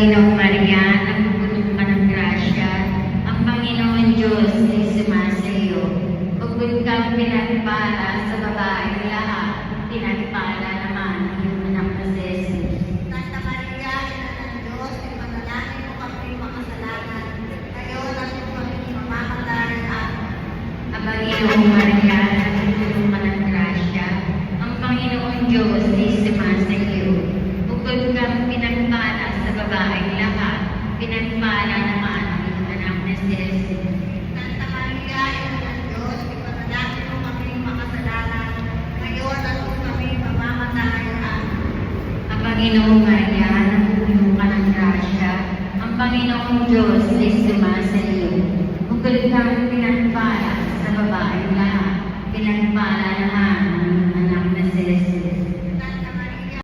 Panginoong Maria, napupuno ka ng grasya, ang Panginoon Diyos ay sumasa iyo. Bukod kang pinagpala sa babaeng lahat, pinagpala naman ang iyong anak na si Jesus. Santa Maria, Ina ng Diyos, ipanalangin mo kami makasalanan, ngayon at kung kami mamamatay. Amen. Ang Panginoong Maria, napupuno ka ng grasya, ang Panginoon Diyos ay sumasa iyo. Bukod kang pinagpala sa babaeng lahat, pinagpala naman ang iyong anak na si Jesus. Santa Maria, Ina ng Diyos, ipanalangin mo kami makasalanan, ngayon at kung kami mamamatay. Amen. Ang Panginoong Maria, napupuno ka ng grasya, ang Panginoong Diyos ay sumasa iyo. Bukod kang pinagpala sa babaeng lahat, pinagpala naman